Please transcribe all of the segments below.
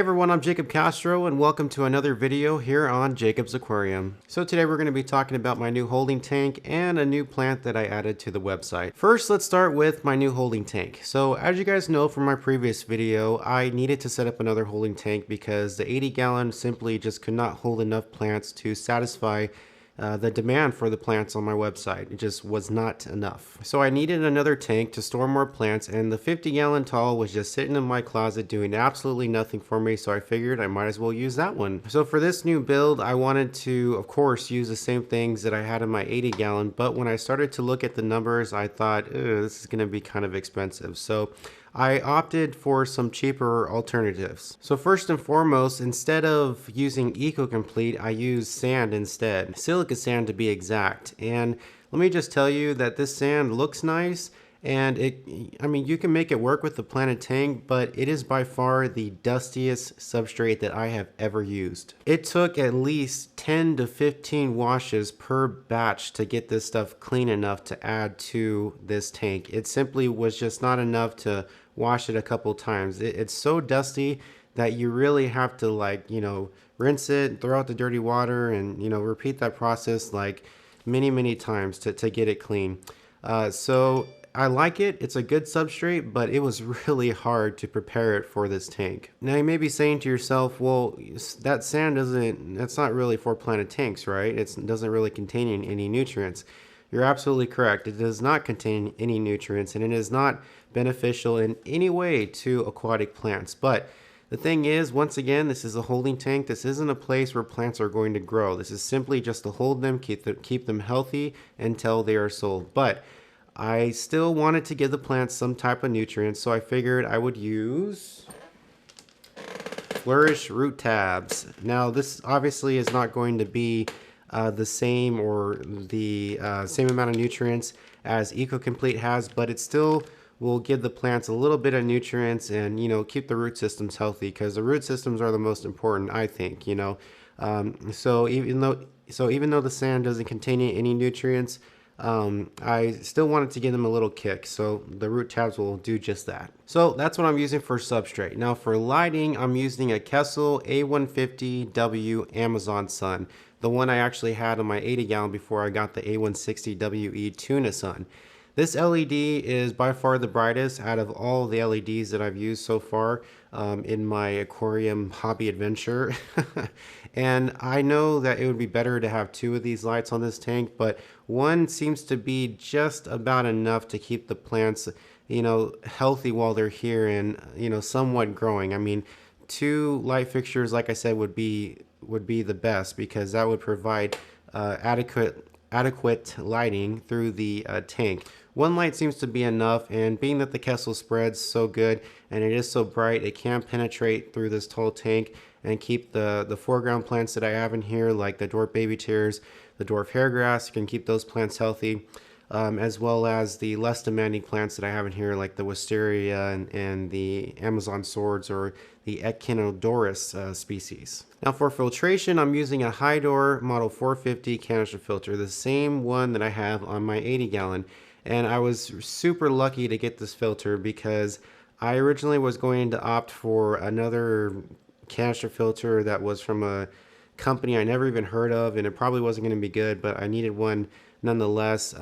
Hey everyone, I'm Jacob Castro and welcome to another video here on Jacob's Aquarium. So today we're going to be talking about my new holding tank and a new plant that I added to the website. First, let's start with my new holding tank. So as you guys know from my previous video, I needed to set up another holding tank because the 80-gallon simply just could not hold enough plants to satisfy the demand for the plants on my website. It just was not enough. So I needed another tank to store more plants, and the 50-gallon tall was just sitting in my closet doing absolutely nothing for me, so I figured I might as well use that one. So for this new build, I wanted to, of course, use the same things that I had in my 80-gallon, but when I started to look at the numbers, I thought, this is going to be kind of expensive. So I opted for some cheaper alternatives. So first and foremost, instead of using EcoComplete, I used sand instead. Silica sand to be exact. And let me just tell you that this sand looks nice, and you can make it work with the planted tank, but it is by far the dustiest substrate that I have ever used. It took at least 10 to 15 washes per batch to get this stuff clean enough to add to this tank. It simply was just not enough to wash it a couple times. It's so dusty that you really have to rinse it, throw out the dirty water, and repeat that process like many times to get it clean. So I like it. It's a good substrate, but it was really hard to prepare it for this tank. Now you may be saying to yourself, well, that sand that's not really for planted tanks, right? It doesn't really contain any nutrients. You're absolutely correct. It does not contain any nutrients, and it is not beneficial in any way to aquatic plants. But the thing is, once again, this is a holding tank. This isn't a place where plants are going to grow. This is simply just to hold them, keep them healthy until they are sold. But I still wanted to give the plants some type of nutrients, so I figured I would use Flourish root tabs. Now this obviously is not going to be the same or the same amount of nutrients as EcoComplete has, but it still will give the plants a little bit of nutrients and keep the root systems healthy, because the root systems are the most important, I think. So even though the sand doesn't contain any nutrients, I still wanted to give them a little kick, so the root tabs will do just that. So that's what I'm using for substrate. Now for lighting, I'm using a Castro A150W Amazon Sun, the one I actually had on my 80-gallon before I got the A160WE Tuna Sun. This LED is by far the brightest out of all the LEDs that I've used so far in my aquarium hobby adventure. And I know that it would be better to have two of these lights on this tank, but one seems to be just about enough to keep the plants, healthy while they're here and, somewhat growing. I mean, two light fixtures, like I said, would be the best, because that would provide adequate lighting through the tank. One light seems to be enough, and being that the Castro spreads so good and it is so bright, it can penetrate through this tall tank and keep the foreground plants that I have in here, like the dwarf baby tears, the dwarf hairgrass. You can keep those plants healthy, as well as the less demanding plants that I have in here, like the wisteria and the Amazon swords or the Echinodorus species. Now for filtration, I'm using a Hydor Model 450 canister filter, the same one that I have on my 80-gallon. And I was super lucky to get this filter, because I originally was going to opt for another canister filter that was from a company I never even heard of, and it probably wasn't going to be good, but I needed one nonetheless,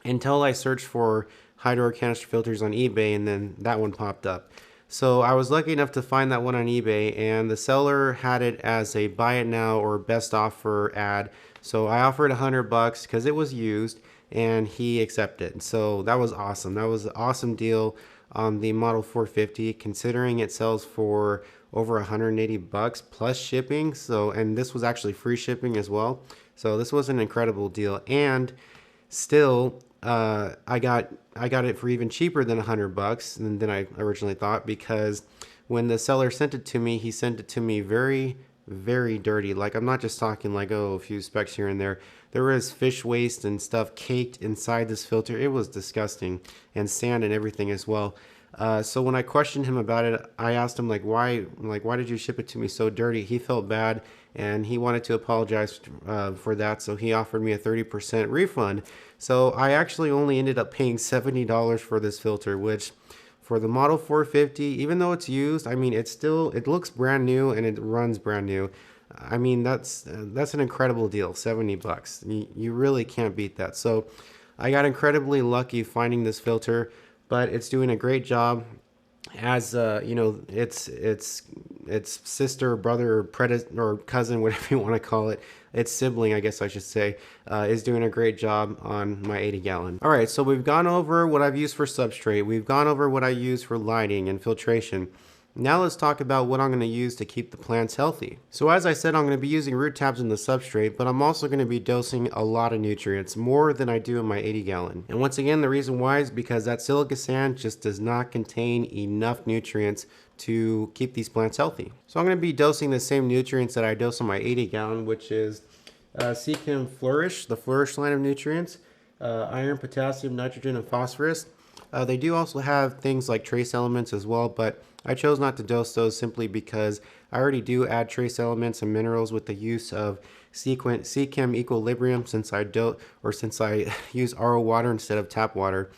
until I searched for Hydor canister filters on eBay, and then that one popped up. So I was lucky enough to find that one on eBay, and the seller had it as a buy it now or best offer ad. So I offered $100 because it was used, and he accepted. So that was awesome. That was an awesome deal on the Model 450, considering it sells for over $180 plus shipping. So, and this was actually free shipping as well. So this was an incredible deal, and still I got it for even cheaper than $100 than I originally thought, because when the seller sent it to me, he sent it to me very dirty. Like, I'm not just talking like, oh, a few specks here and there. There was fish waste and stuff caked inside this filter. It was disgusting, and sand and everything as well. So when I questioned him about it, I asked him why did you ship it to me so dirty? He felt bad, and he wanted to apologize for that. So he offered me a 30% refund. So I actually only ended up paying $70 for this filter, which For the Model 450, even though it's used, I mean, it looks brand new and it runs brand new. I mean, that's an incredible deal, 70 bucks. You really can't beat that. So I got incredibly lucky finding this filter, but it's doing a great job. As you know, its sister, brother, or cousin, whatever you want to call it, its sibling, I guess I should say, is doing a great job on my 80 gallon. All right, so we've gone over what I've used for substrate. We've gone over what I use for lighting and filtration. Now let's talk about what I'm going to use to keep the plants healthy. So as I said, I'm going to be using root tabs in the substrate, but I'm also going to be dosing a lot of nutrients, more than I do in my 80 gallon. And once again, the reason why is because that silica sand just does not contain enough nutrients to keep these plants healthy. So I'm going to be dosing the same nutrients that I dose on my 80 gallon, which is Seachem Flourish, the Flourish line of nutrients, iron, potassium, nitrogen, and phosphorus. They do also have things like trace elements as well, but I chose not to dose those simply because I already do add trace elements and minerals with the use of Seachem Equilibrium since I use RO water instead of tap water.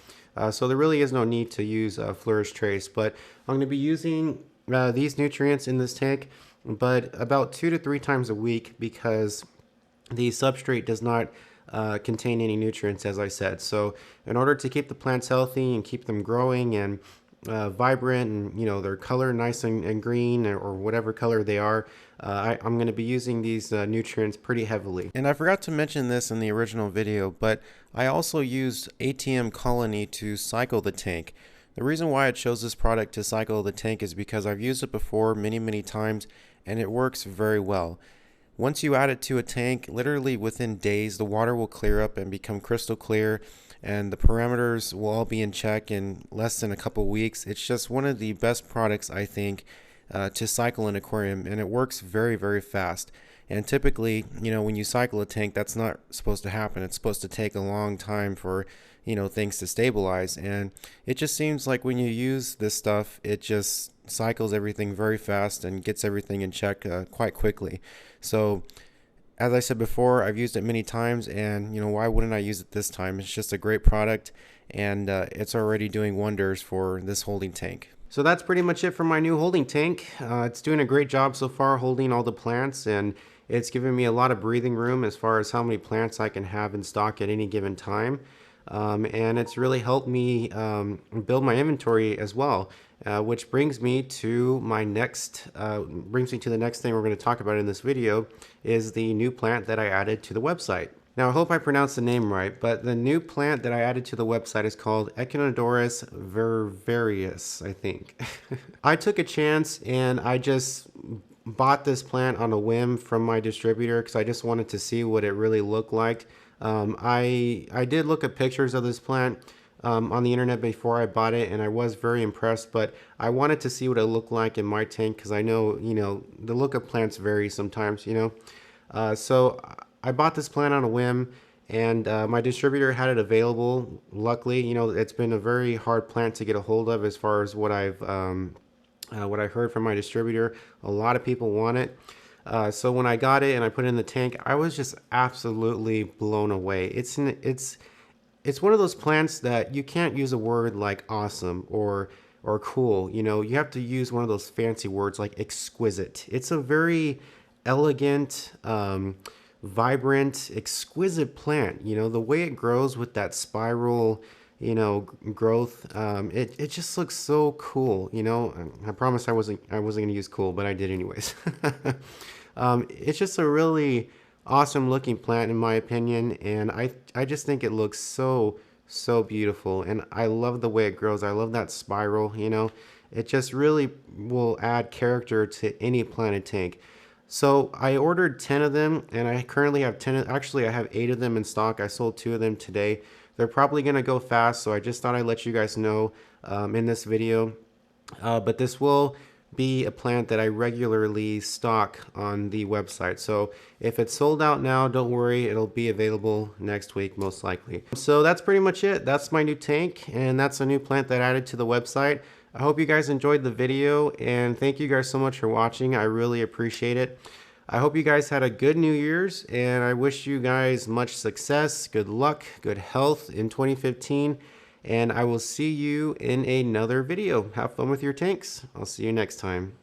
So there really is no need to use Flourish Trace, but I'm going to be using these nutrients in this tank, but about 2 to 3 times a week because the substrate does not contain any nutrients, as I said. So in order to keep the plants healthy and keep them growing and vibrant and, you know, their color nice and green or whatever color they are, I'm going to be using these nutrients pretty heavily. And I forgot to mention this in the original video, but I also used ATM Colony to cycle the tank. The reason why I chose this product to cycle the tank is because I've used it before many times and it works very well. Once you add it to a tank, literally within days, the water will clear up and become crystal clear, and the parameters will all be in check in less than a couple weeks. It's just one of the best products, I think, to cycle an aquarium, and it works very fast. And typically, you know, when you cycle a tank, that's not supposed to happen. It's supposed to take a long time for, you know, things to stabilize. And it just seems like when you use this stuff, it just cycles everything very fast and gets everything in check quite quickly. So as I said before, I've used it many times, and you know, why wouldn't I use it this time? It's just a great product, and it's already doing wonders for this holding tank. So that's pretty much it for my new holding tank. It's doing a great job so far holding all the plants, and it's giving me a lot of breathing room as far as how many plants I can have in stock at any given time. And it's really helped me build my inventory as well, which brings me to the next thing we're going to talk about in this video, is the new plant that I added to the website. Now I hope I pronounced the name right, but the new plant that I added to the website is called Echinodorus vervarius, I think. I took a chance and I just bought this plant on a whim from my distributor because I just wanted to see what it really looked like. I did look at pictures of this plant on the internet before I bought it, and I was very impressed, but I wanted to see what it looked like in my tank because I know, you know, the look of plants varies sometimes, you know. So I bought this plant on a whim, and my distributor had it available. Luckily, you know, it's been a very hard plant to get a hold of as far as what I've heard from my distributor. A lot of people want it. So when I got it and I put it in the tank, I was just absolutely blown away. It's one of those plants that you can't use a word like awesome or cool. You know, you have to use one of those fancy words like exquisite. It's a very elegant, vibrant, exquisite plant. You know, the way it grows with that spiral, you know, growth, it just looks so cool. You know, I promise I wasn't gonna use cool, but I did anyways. It's just a really awesome looking plant in my opinion, and I just think it looks so beautiful, and I love the way it grows. I love that spiral, you know. It just really will add character to any planted tank. So I ordered 10 of them, and I currently have 10. Actually, I have 8 of them in stock. I sold 2 of them today. They're probably gonna go fast, so I just thought I'd let you guys know in this video. But this will be a plant that I regularly stock on the website. So if it's sold out now, don't worry, it'll be available next week most likely. So that's pretty much it. That's my new tank, and that's a new plant that I added to the website. I hope you guys enjoyed the video, and thank you guys so much for watching. I really appreciate it. I hope you guys had a good New Year's, and I wish you guys much success, good luck, good health in 2015. and I will see you in another video. Have fun with your tanks. I'll see you next time.